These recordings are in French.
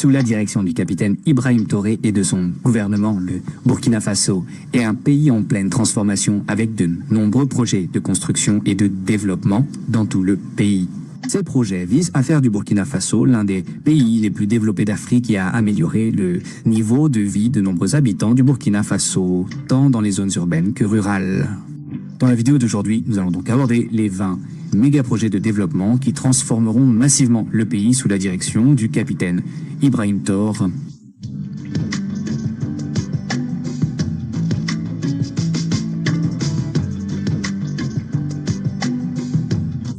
Sous la direction du capitaine Ibrahim Touré et de son gouvernement, le Burkina Faso est un pays en pleine transformation avec de nombreux projets de construction et de développement dans tout le pays. Ces projets visent à faire du Burkina Faso l'un des pays les plus développés d'Afrique et à améliorer le niveau de vie de nombreux habitants du Burkina Faso, tant dans les zones urbaines que rurales. Dans la vidéo d'aujourd'hui, nous allons donc aborder les 20 méga-projets de développement qui transformeront massivement le pays sous la direction du capitaine Ibrahim Touré.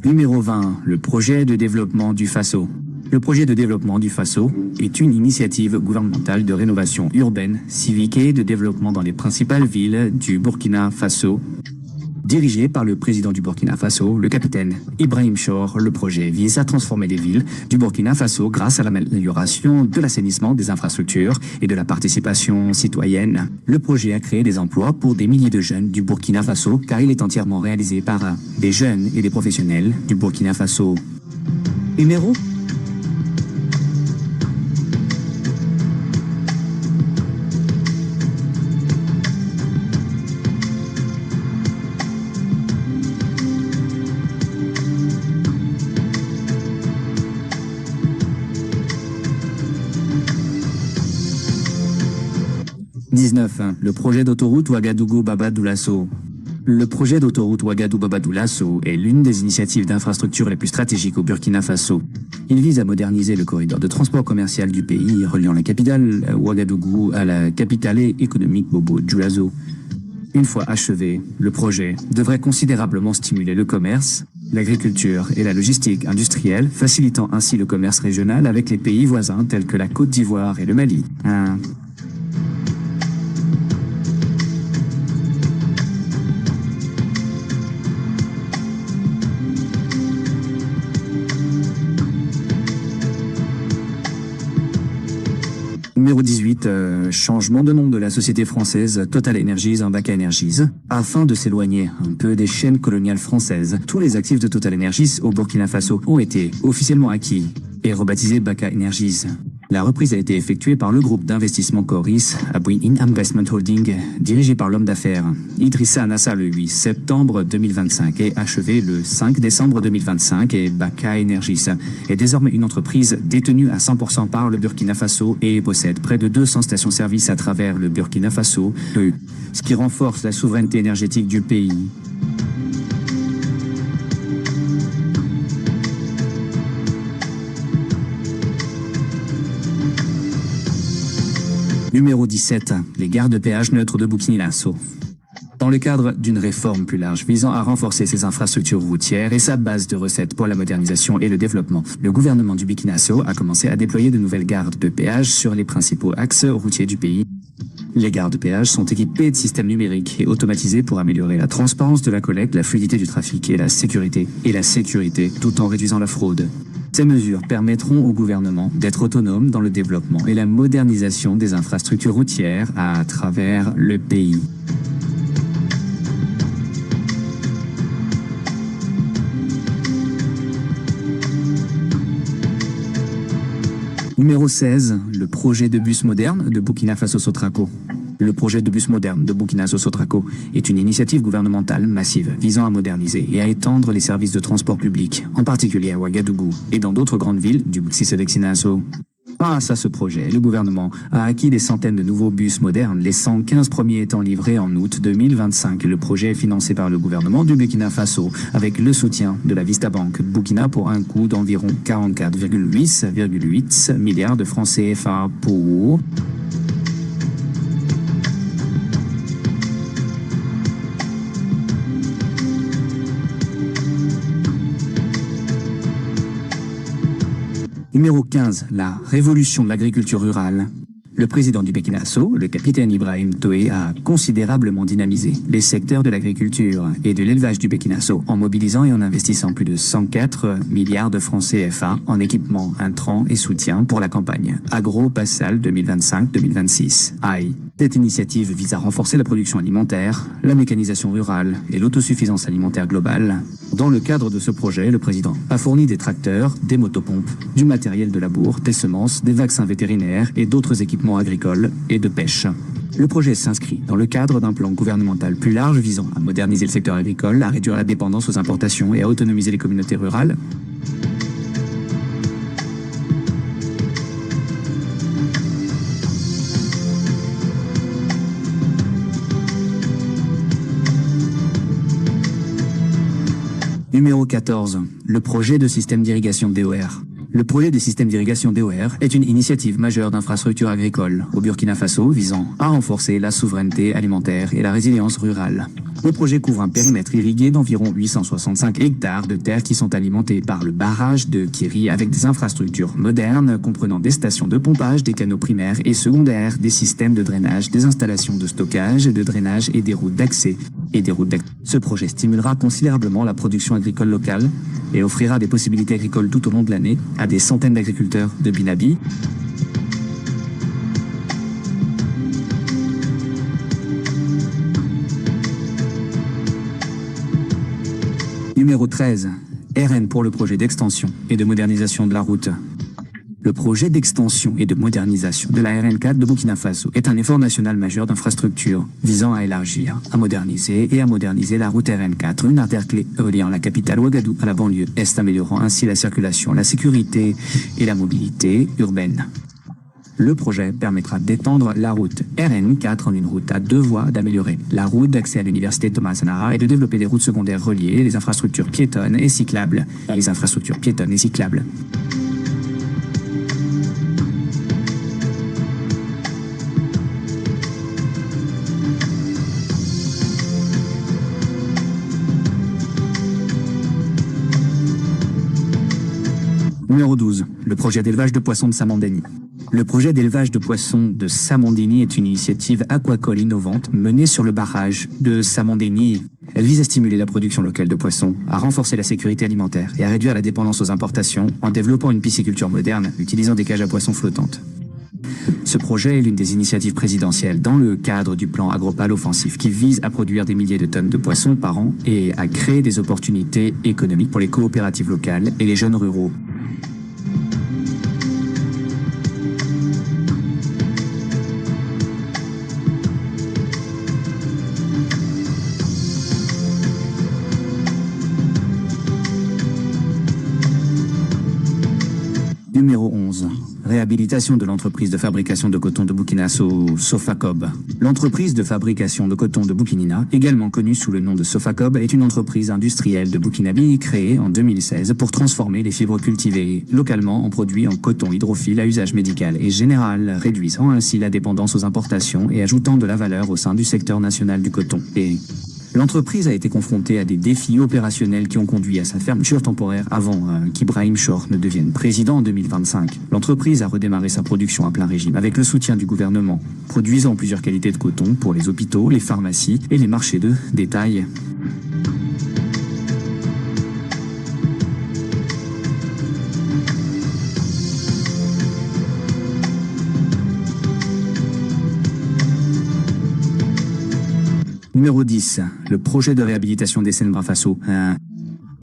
Numéro 20, le projet de développement du Faso. Le projet de développement du Faso est une initiative gouvernementale de rénovation urbaine, civique et de développement dans les principales villes du Burkina Faso. Dirigé par le président du Burkina Faso, le capitaine Ibrahim Touré, le projet vise à transformer les villes du Burkina Faso grâce à l'amélioration de l'assainissement des infrastructures et de la participation citoyenne. Le projet a créé des emplois pour des milliers de jeunes du Burkina Faso car il est entièrement réalisé par des jeunes et des professionnels du Burkina Faso. Numéro le projet d'autoroute Ouagadougou-Baba-Doulasso. Le projet d'autoroute Ouagadougou-Baba-Doulasso est l'une des initiatives d'infrastructures les plus stratégiques au Burkina Faso. Il vise à moderniser le corridor de transport commercial du pays, reliant la capitale Ouagadougou à la capitale économique Bobo-Dioulasso. Une fois achevé, le projet devrait considérablement stimuler le commerce, l'agriculture et la logistique industrielle, facilitant ainsi le commerce régional avec les pays voisins tels que la Côte d'Ivoire et le Mali. Numéro 18, changement de nom de la société française Total Energies en Baka Energies. Afin de s'éloigner un peu des chaînes coloniales françaises, tous les actifs de Total Energies au Burkina Faso ont été officiellement acquis et rebaptisés Baka Energies. La reprise a été effectuée par le groupe d'investissement Coris, Abouin Investment Holding, dirigé par l'homme d'affaires Idrissa Nassa le 8 septembre 2025 et achevé le 5 décembre 2025 et Baka Energies est désormais une entreprise détenue à 100% par le Burkina Faso et possède près de 200 stations-service à travers le Burkina Faso, ce qui renforce la souveraineté énergétique du pays. Numéro 17, les gares de péage neutres de Burkina Faso. Dans le cadre d'une réforme plus large visant à renforcer ses infrastructures routières et sa base de recettes pour la modernisation et le développement, le gouvernement du Burkina Faso a commencé à déployer de nouvelles gares de péage sur les principaux axes routiers du pays. Les gares de péage sont équipées de systèmes numériques et automatisés pour améliorer la transparence de la collecte, la fluidité du trafic et la sécurité, tout en réduisant la fraude. Ces mesures permettront au gouvernement d'être autonome dans le développement et la modernisation des infrastructures routières à travers le pays. Numéro 16, le projet de bus moderne de Burkina Faso-Sotraco. Le projet de bus moderne de Burkina Faso-Sotraco est une initiative gouvernementale massive visant à moderniser et à étendre les services de transport public, en particulier à Ouagadougou et dans d'autres grandes villes du Burkina Faso. Grâce à ce projet, le gouvernement a acquis des centaines de nouveaux bus modernes, les 115 premiers étant livrés en août 2025. Le projet est financé par le gouvernement du Burkina Faso avec le soutien de la Vista Bank Burkina pour un coût d'environ 44,8 milliards de francs CFA pour... Numéro 15, la révolution de l'agriculture rurale. Le président du Burkina Faso, le capitaine Ibrahim Touré, a considérablement dynamisé les secteurs de l'agriculture et de l'élevage du Burkina Faso en mobilisant et en investissant plus de 104 milliards de francs CFA en équipement, intrants et soutien pour la campagne agro-pastorale 2025-2026. Cette initiative vise à renforcer la production alimentaire, la mécanisation rurale et l'autosuffisance alimentaire globale. Dans le cadre de ce projet, le président a fourni des tracteurs, des motopompes, du matériel de labour, des semences, des vaccins vétérinaires et d'autres équipements agricoles et de pêche. Le projet s'inscrit dans le cadre d'un plan gouvernemental plus large visant à moderniser le secteur agricole, à réduire la dépendance aux importations et à autonomiser les communautés rurales. Numéro 14. Le projet de système d'irrigation DOR. Le projet des systèmes d'irrigation DOR est une initiative majeure d'infrastructures agricoles au Burkina Faso visant à renforcer la souveraineté alimentaire et la résilience rurale. Le projet couvre un périmètre irrigué d'environ 865 hectares de terres qui sont alimentées par le barrage de Kiri avec des infrastructures modernes comprenant des stations de pompage, des canaux primaires et secondaires, des systèmes de drainage, des installations de stockage, de drainage et des routes d'accès. Ce projet stimulera considérablement la production agricole locale et offrira des possibilités agricoles tout au long de l'année à des centaines d'agriculteurs de Binabi. Numéro 13. RN pour le projet d'extension et de modernisation de la route. Le projet d'extension et de modernisation de la RN4 de Burkina Faso est un effort national majeur d'infrastructure visant à élargir, à moderniser la route RN4, une artère clé reliant la capitale Ouagadougou à la banlieue est, améliorant ainsi la circulation, la sécurité et la mobilité urbaine. Le projet permettra d'étendre la route RN4 en une route à 2 voies, d'améliorer la route d'accès à l'université Thomas Sankara et de développer des routes secondaires reliées, les infrastructures piétonnes et cyclables. Numéro 12. Le projet d'élevage de poissons de Samandeni. Le projet d'élevage de poissons de Samandeni est une initiative aquacole innovante menée sur le barrage de Samandeni. Elle vise à stimuler la production locale de poissons, à renforcer la sécurité alimentaire et à réduire la dépendance aux importations en développant une pisciculture moderne utilisant des cages à poissons flottantes. Ce projet est l'une des initiatives présidentielles dans le cadre du plan Agropal offensif qui vise à produire des milliers de tonnes de poissons par an et à créer des opportunités économiques pour les coopératives locales et les jeunes ruraux. Numéro 11. Réhabilitation de l'entreprise de fabrication de coton de Burkina Faso, Sofacob. L'entreprise de fabrication de coton de Burkina, également connue sous le nom de Sofacob, est une entreprise industrielle de Burkinabe créée en 2016 pour transformer les fibres cultivées localement en produits en coton hydrophile à usage médical et général, réduisant ainsi la dépendance aux importations et ajoutant de la valeur au sein du secteur national du coton. L'entreprise a été confrontée à des défis opérationnels qui ont conduit à sa fermeture temporaire avant qu'Ibrahim Chor ne devienne président en 2025. L'entreprise a redémarré sa production à plein régime avec le soutien du gouvernement, produisant plusieurs qualités de coton pour les hôpitaux, les pharmacies et les marchés de détail. Numéro 10. Le projet de réhabilitation d'Essen Brafasso.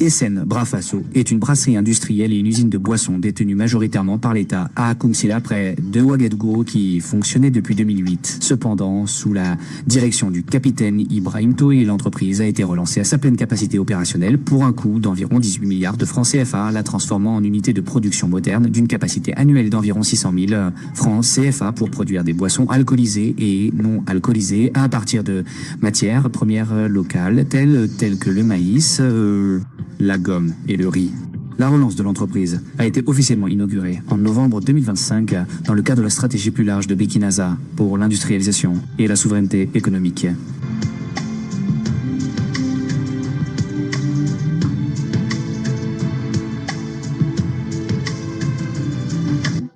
Essen Brafasso est une brasserie industrielle et une usine de boissons détenue majoritairement par l'État à Akumsila, près de Ouagadougou, qui fonctionnait depuis 2008. Cependant, sous la direction du capitaine Ibrahim Toé, l'entreprise a été relancée à sa pleine capacité opérationnelle pour un coût d'environ 18 milliards de francs CFA, la transformant en unité de production moderne d'une capacité annuelle d'environ 600 000 francs CFA pour produire des boissons alcoolisées et non alcoolisées à partir de matières premières locales telles que le maïs, la gomme et le riz. La relance de l'entreprise a été officiellement inaugurée en novembre 2025 dans le cadre de la stratégie plus large de Bekinaza pour l'industrialisation et la souveraineté économique.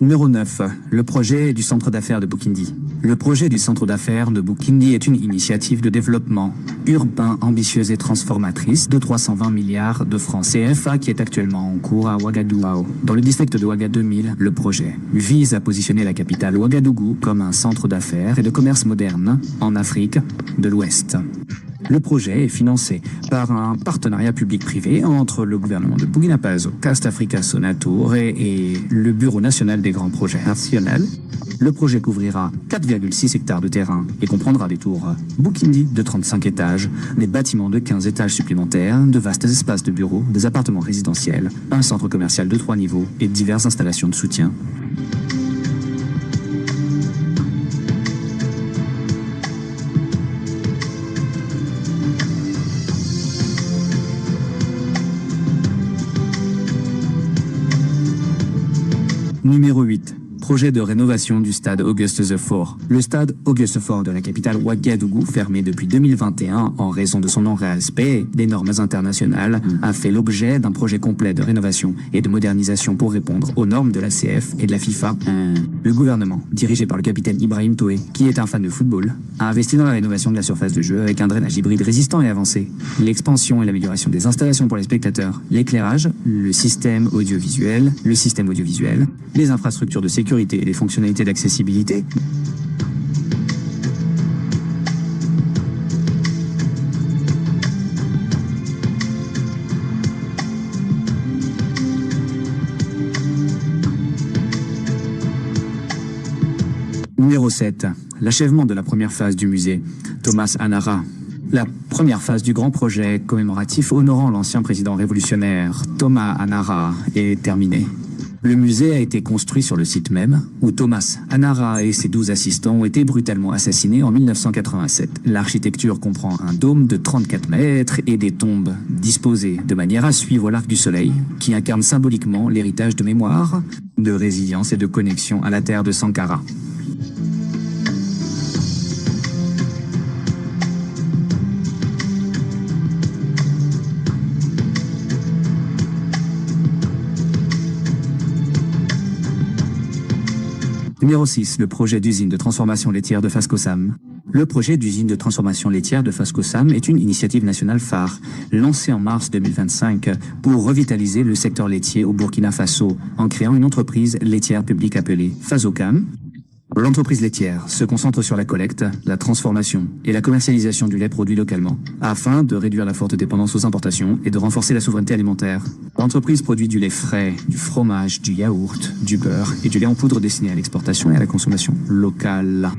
Numéro 9. Le projet du centre d'affaires de Bukindi. Le projet du centre d'affaires de Bukindi est une initiative de développement urbain ambitieuse et transformatrice de 320 milliards de francs CFA qui est actuellement en cours à Ouagadougou. Dans le district de Ouagadougou 2000, le projet vise à positionner la capitale Ouagadougou comme un centre d'affaires et de commerce moderne en Afrique de l'Ouest. Le projet est financé par un partenariat public-privé entre le gouvernement de Burkina Faso, Cast Africa Sonatour et le Bureau national des grands projets nationaux. Le projet couvrira 4,6 hectares de terrain et comprendra des tours Bukindi de 35 étages, des bâtiments de 15 étages supplémentaires, de vastes espaces de bureaux, des appartements résidentiels, un centre commercial de 3 niveaux et diverses installations de soutien. Numéro 8. Projet de rénovation du stade Auguste Zeffour. Le stade Auguste Zeffour de la capitale Ouagadougou, fermé depuis 2021 en raison de son non-respect des normes internationales, a fait l'objet d'un projet complet de rénovation et de modernisation pour répondre aux normes de la CF et de la FIFA. Le gouvernement, dirigé par le capitaine Ibrahim Toé, qui est un fan de football, a investi dans la rénovation de la surface de jeu avec un drainage hybride résistant et avancé, l'expansion et l'amélioration des installations pour les spectateurs, l'éclairage, le système audiovisuel, les infrastructures de sécurité et les fonctionnalités d'accessibilité. Numéro 7. L'achèvement de la première phase du musée Thomas Anara. La première phase du grand projet commémoratif honorant l'ancien président révolutionnaire Thomas Anara est terminée. Le musée a été construit sur le site même où Thomas Anara et ses 12 assistants ont été brutalement assassinés en 1987. L'architecture comprend un dôme de 34 mètres et des tombes disposées de manière à suivre l'arc du soleil qui incarne symboliquement l'héritage de mémoire, de résilience et de connexion à la terre de Sankara. Numéro 6. Le projet d'usine de transformation laitière de Fascosam. Le projet d'usine de transformation laitière de Fascosam est une initiative nationale phare, lancée en mars 2025 pour revitaliser le secteur laitier au Burkina Faso en créant une entreprise laitière publique appelée Fasocam. L'entreprise laitière se concentre sur la collecte, la transformation et la commercialisation du lait produit localement, afin de réduire la forte dépendance aux importations et de renforcer la souveraineté alimentaire. L'entreprise produit du lait frais, du fromage, du yaourt, du beurre et du lait en poudre destiné à l'exportation et à la consommation locale.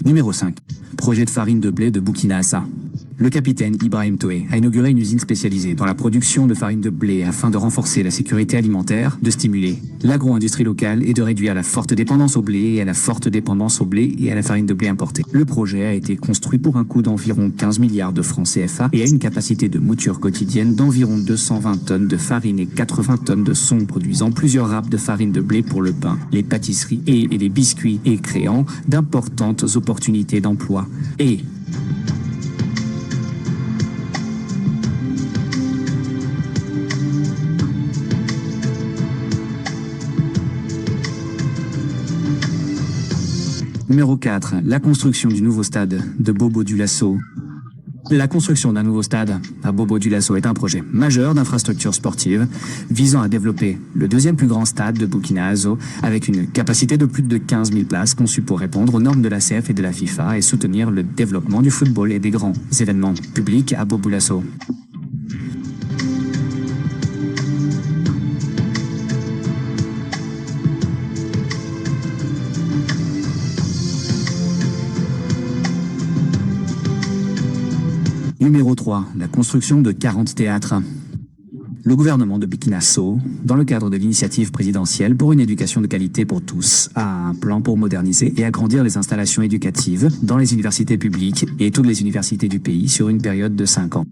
Numéro 5. Projet de farine de blé de Burkina Faso. Le capitaine Ibrahim Toé a inauguré une usine spécialisée dans la production de farine de blé afin de renforcer la sécurité alimentaire, de stimuler l'agro-industrie locale et de réduire la forte dépendance au blé et à la farine de blé importée. Le projet a été construit pour un coût d'environ 15 milliards de francs CFA et a une capacité de mouture quotidienne d'environ 220 tonnes de farine et 80 tonnes de son, produisant plusieurs râpes de farine de blé pour le pain, les pâtisseries et les biscuits et créant d'importantes opportunités d'emploi. Et Numéro 4. La construction du nouveau stade de Bobo-Dioulasso. La construction d'un nouveau stade à Bobo-Dioulasso est un projet majeur d'infrastructure sportive visant à développer le deuxième plus grand stade de Burkina Faso avec une capacité de plus de 15 000 places conçue pour répondre aux normes de la CF et de la FIFA et soutenir le développement du football et des grands événements publics à Bobo-Dioulasso. Numéro 3. La construction de 40 théâtres. Le gouvernement de Burkina Faso, dans le cadre de l'initiative présidentielle pour une éducation de qualité pour tous, a un plan pour moderniser et agrandir les installations éducatives dans les universités publiques et toutes les universités du pays sur une période de 5 ans.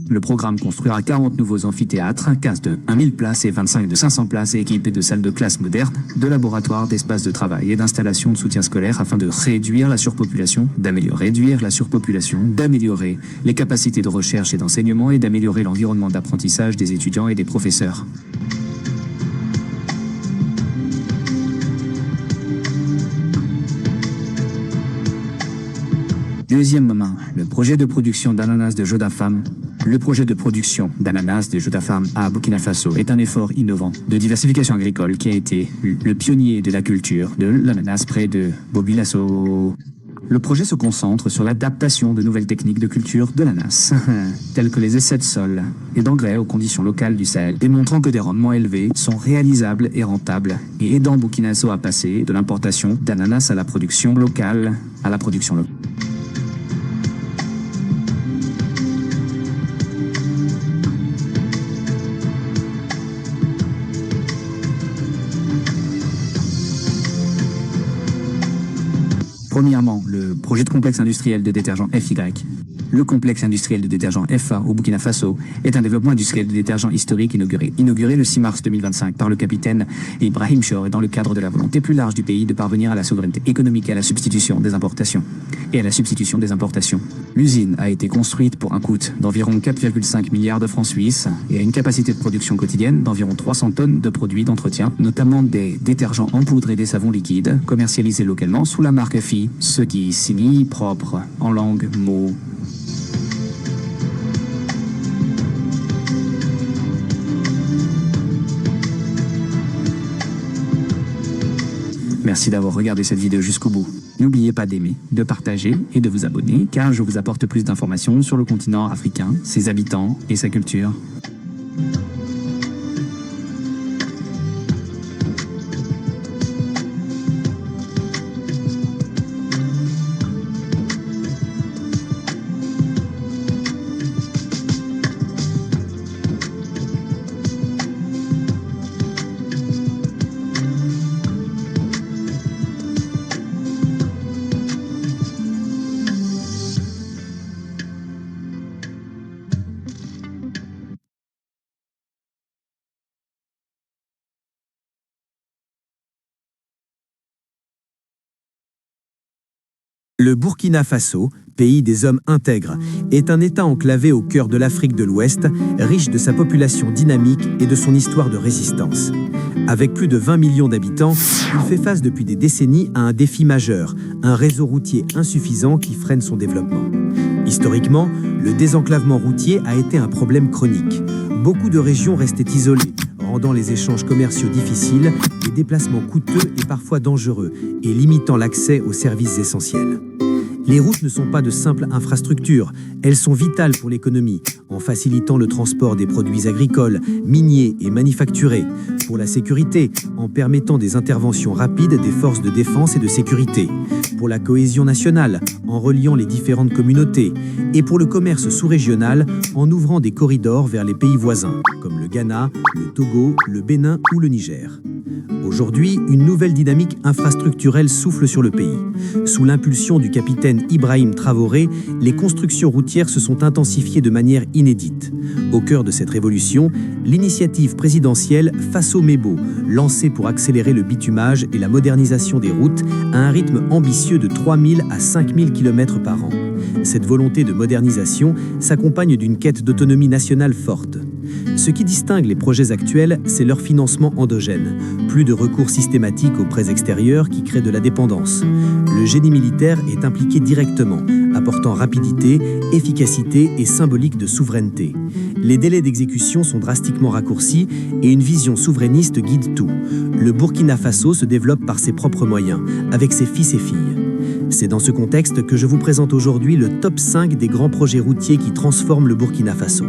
Le programme construira 40 nouveaux amphithéâtres, 15 de 1000 places et 25 de 500 places et équipés de salles de classe modernes, de laboratoires, d'espaces de travail et d'installations de soutien scolaire afin de réduire la surpopulation, d'améliorer les capacités de recherche et d'enseignement et d'améliorer l'environnement d'apprentissage des étudiants et des professeurs. Deuxièmement, le projet de production d'ananas de Jodafam. Le projet de production d'ananas de Jodafam à Burkina Faso est un effort innovant de diversification agricole qui a été le pionnier de la culture de l'ananas près de Bobilasso. Le projet se concentre sur l'adaptation de nouvelles techniques de culture de l'ananas, telles que les essais de sol et d'engrais aux conditions locales du Sahel, démontrant que des rendements élevés sont réalisables et rentables, et aidant Burkina Faso à passer de l'importation d'ananas à la production locale. Premièrement, le projet de complexe industriel de détergents FY. Le complexe industriel de détergents FA au Burkina Faso est un développement industriel de détergents historique inauguré le 6 mars 2025 par le capitaine Ibrahim Chor, et dans le cadre de la volonté plus large du pays de parvenir à la souveraineté économique et à la substitution des importations. L'usine a été construite pour un coût d'environ 4,5 milliards de francs suisses et a une capacité de production quotidienne d'environ 300 tonnes de produits d'entretien, notamment des détergents en poudre et des savons liquides, commercialisés localement sous la marque FI, ce qui signifie propre en langue mot. Merci d'avoir regardé cette vidéo jusqu'au bout. N'oubliez pas d'aimer, de partager et de vous abonner, car je vous apporte plus d'informations sur le continent africain, ses habitants et sa culture. Le Burkina Faso, pays des hommes intègres, est un État enclavé au cœur de l'Afrique de l'Ouest, riche de sa population dynamique et de son histoire de résistance. Avec plus de 20 millions d'habitants, il fait face depuis des décennies à un défi majeur, un réseau routier insuffisant qui freine son développement. Historiquement, le désenclavement routier a été un problème chronique. Beaucoup de régions restaient isolées, rendant les échanges commerciaux difficiles, les déplacements coûteux et parfois dangereux, et limitant l'accès aux services essentiels. Les routes ne sont pas de simples infrastructures, elles sont vitales pour l'économie, en facilitant le transport des produits agricoles, miniers et manufacturés, pour la sécurité, en permettant des interventions rapides des forces de défense et de sécurité, pour la cohésion nationale, en reliant les différentes communautés, et pour le commerce sous-régional, en ouvrant des corridors vers les pays voisins, comme le Ghana, le Togo, le Bénin ou le Niger. Aujourd'hui, une nouvelle dynamique infrastructurelle souffle sur le pays. Sous l'impulsion du capitaine Ibrahim Traoré, les constructions routières se sont intensifiées de manière inédite. Au cœur de cette révolution, l'initiative présidentielle Faso-Mebo, lancée pour accélérer le bitumage et la modernisation des routes à un rythme ambitieux de 3000 à 5000 km par an. Cette volonté de modernisation s'accompagne d'une quête d'autonomie nationale forte. Ce qui distingue les projets actuels, c'est leur financement endogène. Plus de recours systématiques aux prêts extérieurs qui créent de la dépendance. Le génie militaire est impliqué directement, apportant rapidité, efficacité et symbolique de souveraineté. Les délais d'exécution sont drastiquement raccourcis et une vision souverainiste guide tout. Le Burkina Faso se développe par ses propres moyens, avec ses fils et filles. C'est dans ce contexte que je vous présente aujourd'hui le top 5 des grands projets routiers qui transforment le Burkina Faso.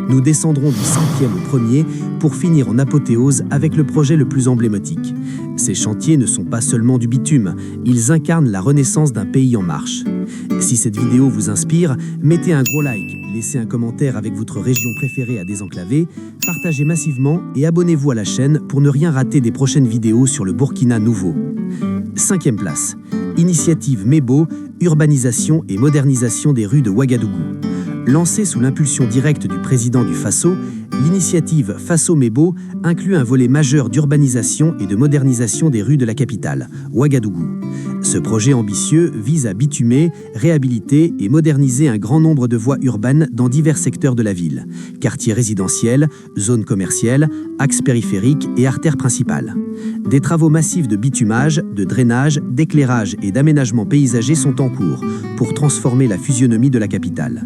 Nous descendrons du 5e au 1er pour finir en apothéose avec le projet le plus emblématique. Ces chantiers ne sont pas seulement du bitume, ils incarnent la renaissance d'un pays en marche. Si cette vidéo vous inspire, mettez un gros like, laissez un commentaire avec votre région préférée à désenclaver, partagez massivement et abonnez-vous à la chaîne pour ne rien rater des prochaines vidéos sur le Burkina nouveau. 5e place. Initiative Mebo, urbanisation et modernisation des rues de Ouagadougou. Lancée sous l'impulsion directe du président du Faso, L'initiative Faso-Mebo inclut un volet majeur d'urbanisation et de modernisation des rues de la capitale, Ouagadougou. Ce projet ambitieux vise à bitumer, réhabiliter et moderniser un grand nombre de voies urbaines dans divers secteurs de la ville, quartiers résidentiels, zones commerciales, axes périphériques et artères principales. Des travaux massifs de bitumage, de drainage, d'éclairage et d'aménagement paysager sont en cours pour transformer la physionomie de la capitale.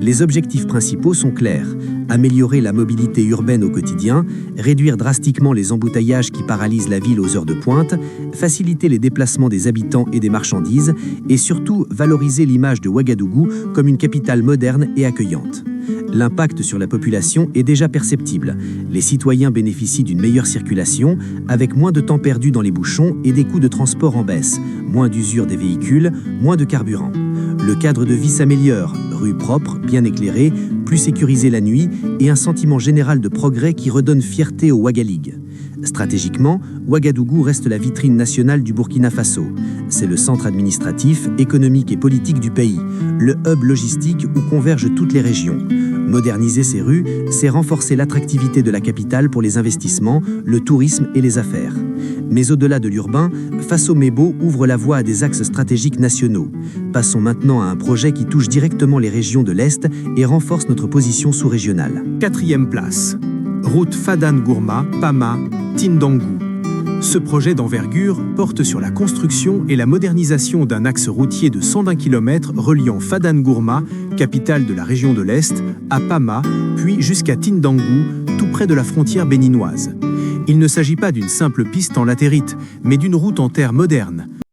Les objectifs principaux sont clairs: améliorer la mobilité urbaine au quotidien, réduire drastiquement les embouteillages qui paralysent la ville aux heures de pointe, faciliter les déplacements des habitants et des marchandises et surtout valoriser l'image de Ouagadougou comme une capitale moderne et accueillante. L'impact sur la population est déjà perceptible. Les citoyens bénéficient d'une meilleure circulation, avec moins de temps perdu dans les bouchons et des coûts de transport en baisse, moins d'usure des véhicules, moins de carburant. Le cadre de vie s'améliore, rues propres, bien éclairées, plus sécurisées la nuit et un sentiment général de progrès qui redonne fierté au Ouagalig. Stratégiquement, Ouagadougou reste la vitrine nationale du Burkina Faso. C'est le centre administratif, économique et politique du pays, le hub logistique où convergent toutes les régions. Moderniser ces rues, c'est renforcer l'attractivité de la capitale pour les investissements, le tourisme et les affaires. Mais au-delà de l'urbain, Faso-Mebo ouvre la voie à des axes stratégiques nationaux. Passons maintenant à un projet qui touche directement les régions de l'Est et renforce notre position sous-régionale. 4e place. Route Fadane-Gourma-Pama-Tindangou. Ce projet d'envergure porte sur la construction et la modernisation d'un axe routier de 120 km reliant Fadane-Gourma, capitale de la région de l'Est, à Pama, puis jusqu'à Tindangou, tout près de la frontière béninoise. Il ne s'agit pas d'une simple piste en latérite, mais d'une route en terre moderne,